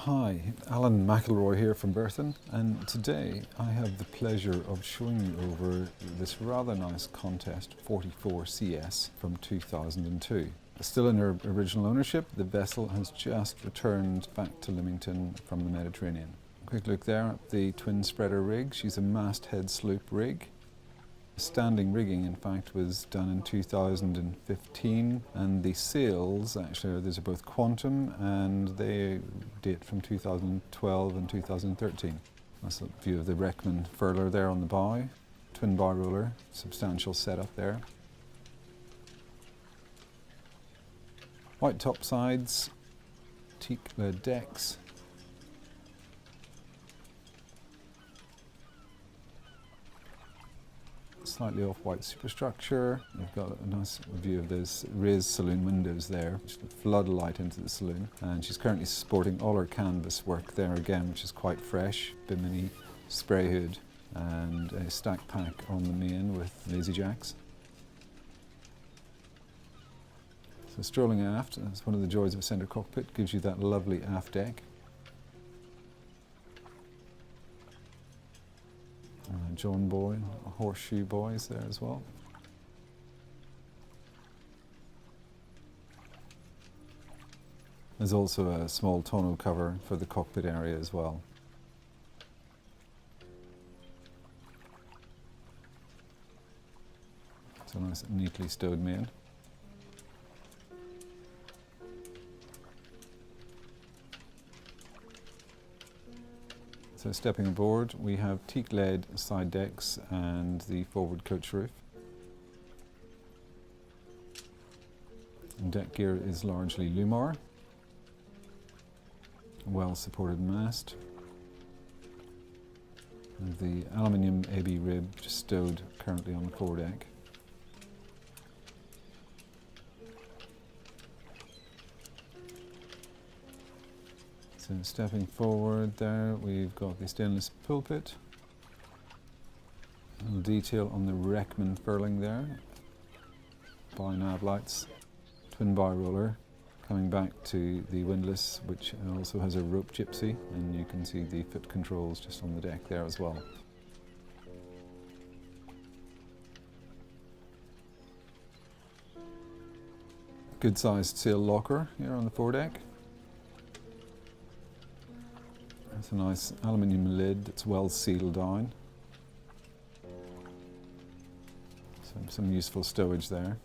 Hi, Alan McIlroy here from Berthon, and today I have the pleasure of showing you over this rather nice Contest 44 CS from 2002. Still in her original ownership, the vessel has just returned back to Lymington from the Mediterranean. Quick look there at the twin spreader rig. She's a masthead sloop rig. Standing rigging, in fact, was done in 2015, and the sails, actually, these are both quantum, and they date from 2012 and 2013. That's a view of the Wreckman furler there on the bow, twin bow roller, substantial setup there. White top sides, teak lead decks. Slightly off-white superstructure. You've got a nice view of those raised saloon windows there, which flood light into the saloon. And she's currently sporting all her canvas work there again, which is quite fresh. Bimini spray hood and a stack pack on the main with lazy jacks. So strolling aft, that's one of the joys of a centre cockpit, gives you that lovely aft deck. John buoy, horseshoe buoys there as well. There's also a small tonneau cover for the cockpit area as well. So nice, neatly stowed main. So stepping aboard, we have teak lead side decks and the forward coach roof. And deck gear is largely Lumar. Well supported mast. And the aluminium AB rib just stowed currently on the foredeck. So stepping forward there, we've got the stainless pulpit. A little detail on the Wreckman furling there. Bow nav lights, twin bow roller. Coming back to the windlass, which also has a rope gypsy, and you can see the foot controls just on the deck there as well. Good sized sail locker here on the foredeck. It's a nice aluminium lid that's well sealed down. Some useful stowage there.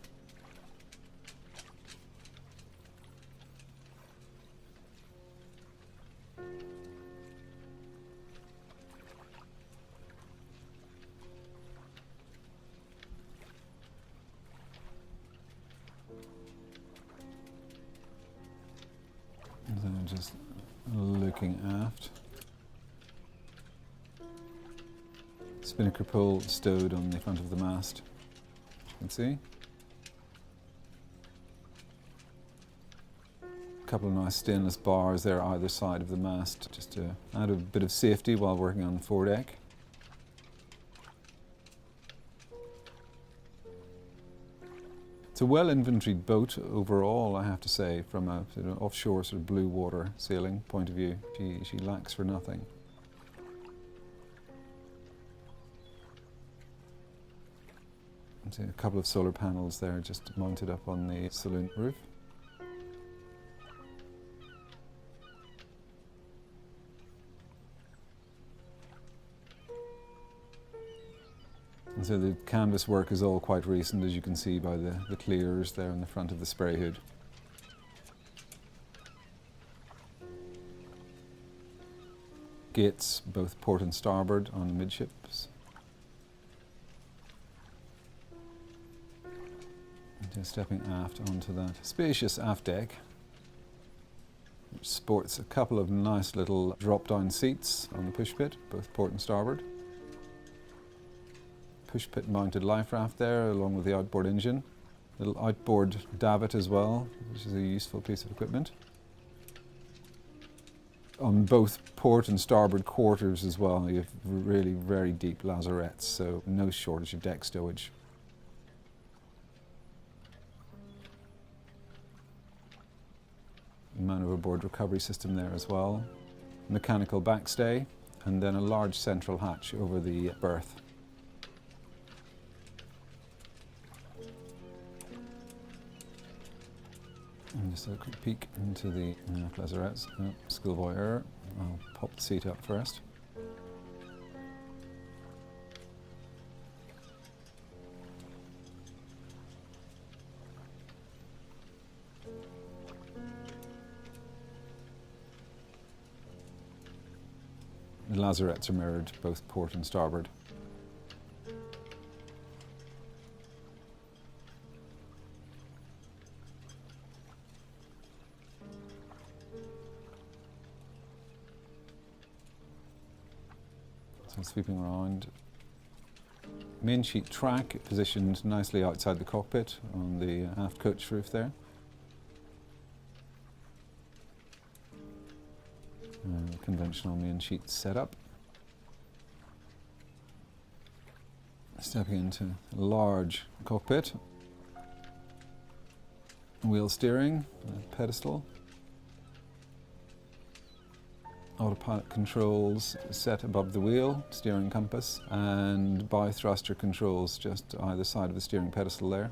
And then just looking aft. Spinnaker pole stowed on the front of the mast, as you can see. A couple of nice stainless bars there either side of the mast, just to add a bit of safety while working on the foredeck. It's a well inventoried boat overall, I have to say, from a sort of offshore sort of blue water sailing point of view. She lacks for nothing. A couple of solar panels there just mounted up on the saloon roof. And so the canvas work is all quite recent, as you can see by the clears there in the front of the spray hood. Gates both port and starboard on the midships. Just stepping aft onto that spacious aft deck, which sports a couple of nice little drop-down seats on the push pit, both port and starboard. Push pit mounted life raft there, along with the outboard engine. Little outboard davit as well, which is a useful piece of equipment. On both port and starboard quarters as well, you have really very deep lazarettes, so no shortage of deck stowage. Man overboard recovery system there as well. mechanical backstay, and then a large central hatch over the berth. And just a quick peek into the lazarettes. Schoolboy error. I'll pop the seat up first. The lazarettes are mirrored both port and starboard. So sweeping around. Main sheet track positioned nicely outside the cockpit on the aft coach roof there. Conventional main sheet setup. Stepping into a large cockpit. Wheel steering, pedestal. Autopilot controls set above the wheel, steering compass, and bi-thruster controls just either side of the steering pedestal there.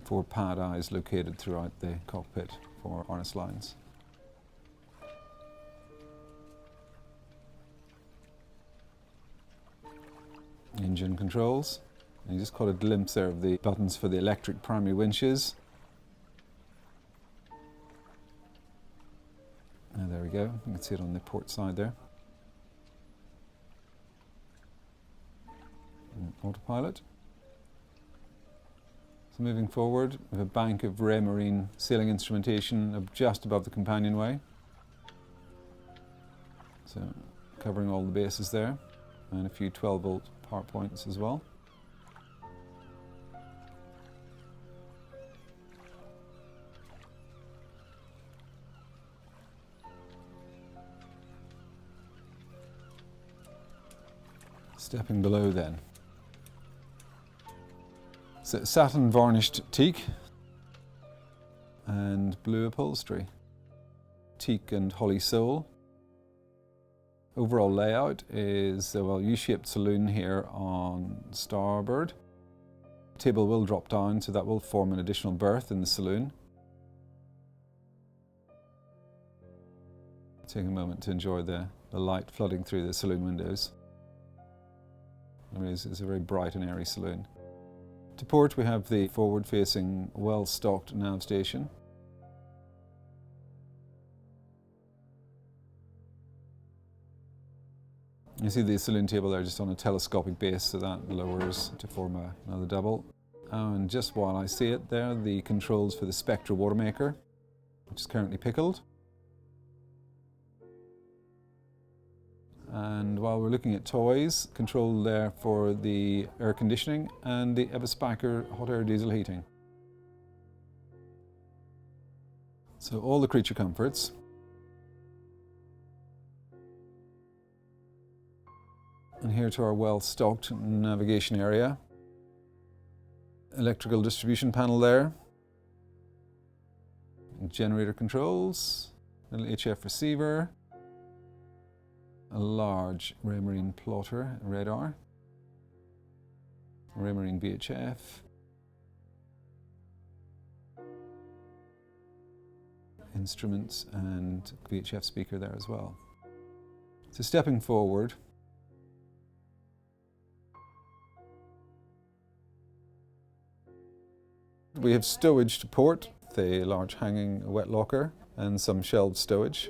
Four pad eyes located throughout the cockpit for harness lines. Engine controls. And you just caught a glimpse there of the buttons for the electric primary winches. And there we go, you can see it on the port side there. And autopilot. So moving forward, we have a bank of Raymarine sailing instrumentation just above the companionway. So covering all the bases there, and a few 12-volt power points as well. Stepping below then. So satin varnished teak and blue upholstery. Teak and holly sole. Overall layout is a U-shaped saloon here on starboard. Table will drop down, so that will form an additional berth in the saloon. Take a moment to enjoy the light flooding through the saloon windows. It's a very bright and airy saloon. To port we have the forward-facing, well-stocked nav station. You see the saloon table there just on a telescopic base, so that lowers to form another double. And just while I see it there, the controls for the Spectra water maker, which is currently pickled. And while we're looking at toys, control there for the air conditioning and the Evaspyker hot air diesel heating. So all the creature comforts. And here to our well-stocked navigation area. Electrical distribution panel there. Generator controls, little HF receiver. A large Raymarine plotter radar, Raymarine VHF, instruments and VHF speaker there as well. So stepping forward, we have stowage to port, a large hanging wet locker and some shelved stowage.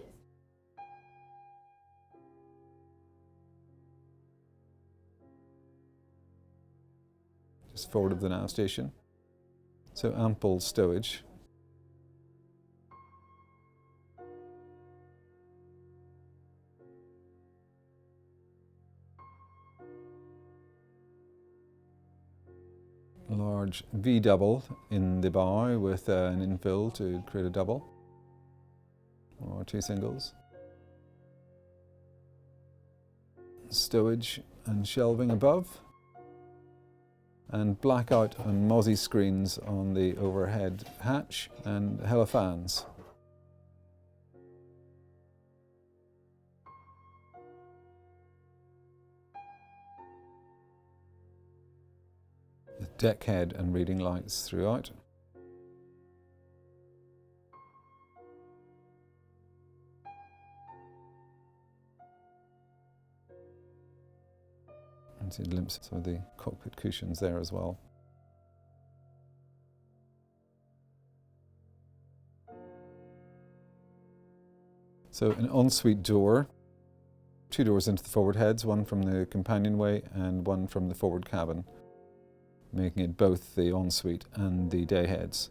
Just forward of the nav station. So ample stowage. A large V double in the bow with an infill to create a double or two singles. Stowage and shelving above. and blackout and mozzie screens on the overhead hatch and hella fans. With deck head and reading lights throughout. And see a glimpse of the cockpit cushions there as well. So an ensuite door, two doors into the forward heads, one from the companionway and one from the forward cabin, making it both the ensuite and the day heads.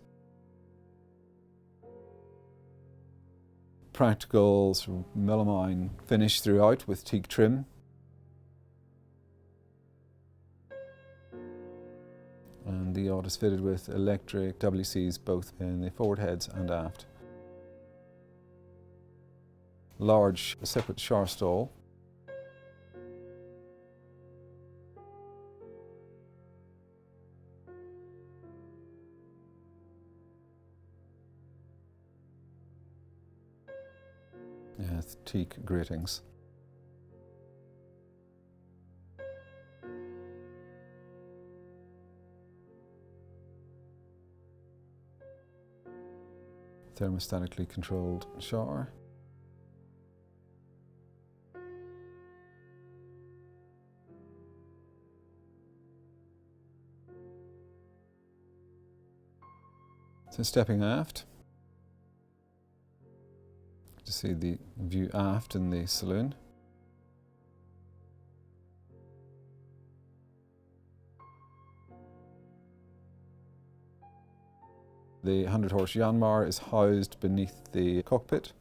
Practical sort of melamine finish throughout with teak trim. And the yacht is fitted with electric WCs both in the forward heads and aft. Large separate shower stall. Yes, teak gratings. Thermostatically controlled shower. So stepping aft, to see the view aft in the saloon. The 100-horse Yanmar is housed beneath the cockpit.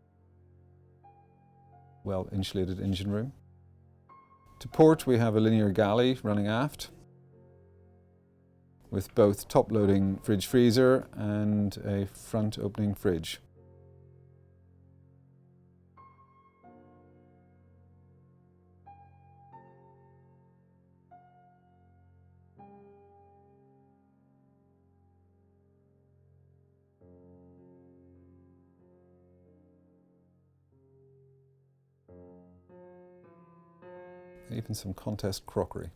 Well insulated engine room. To port we have a linear galley running aft with both top-loading fridge freezer and a front opening fridge. Even some contest crockery.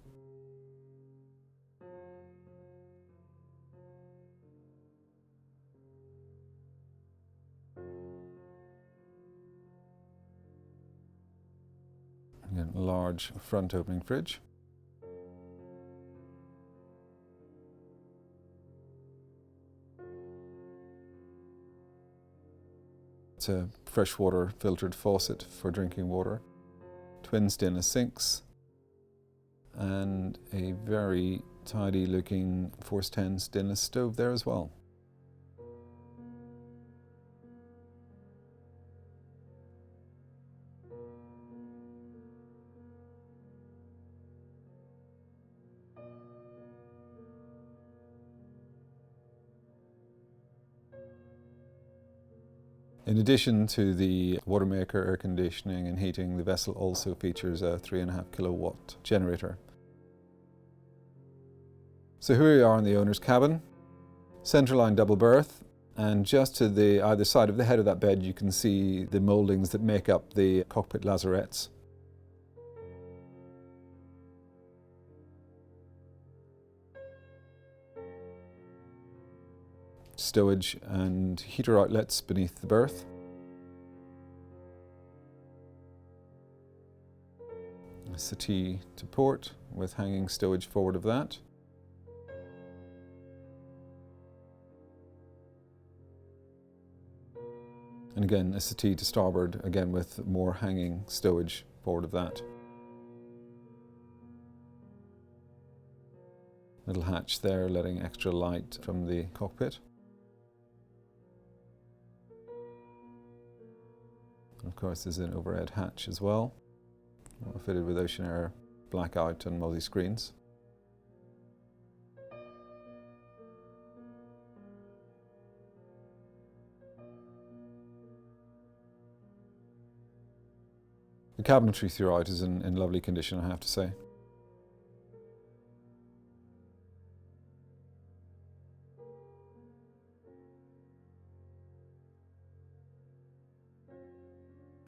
Again, a large front opening fridge. It's a freshwater filtered faucet for drinking water. Twin stainless sinks. And a very tidy looking Force 10 stainless stove there as well. In addition to the water maker, air conditioning and heating, the vessel also features a 3.5 kilowatt generator. So here we are in the owner's cabin, centerline double berth, and just to the either side of the head of that bed you can see the mouldings that make up the cockpit lazarettes. Stowage and heater outlets beneath the berth. A settee to port with hanging stowage forward of that. And again, a settee to starboard, again with more hanging stowage forward of that. Little hatch there, letting extra light from the cockpit. And of course, there's an overhead hatch as well, fitted with Ocean Air blackout and mozzie screens. The cabinetry throughout is in lovely condition, I have to say.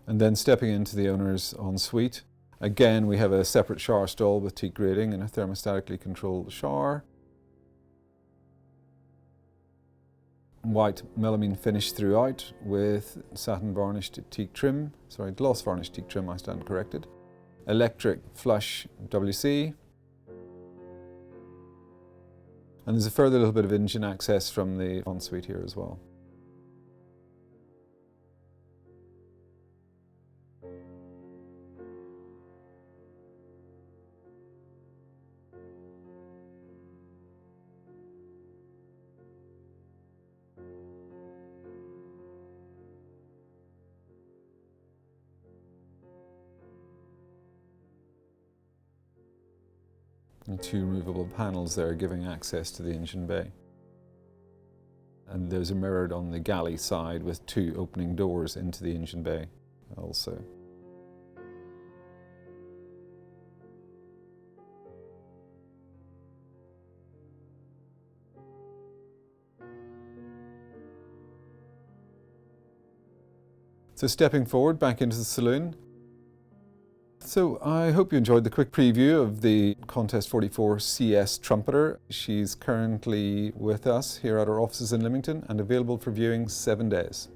And then stepping into the owner's ensuite. Again, we have a separate shower stall with teak grating and a thermostatically controlled shower. White melamine finish throughout with satin varnished teak trim, gloss varnished teak trim, I stand corrected. Electric flush WC. And there's a further little bit of engine access from the ensuite here as well. And two removable panels there giving access to the engine bay. And those are mirrored on the galley side with two opening doors into the engine bay also. So stepping forward back into the saloon. So I hope you enjoyed the quick preview of the Contest 44 CS Trumpeter. She's currently with us here at our offices in Leamington and available for viewing 7 days.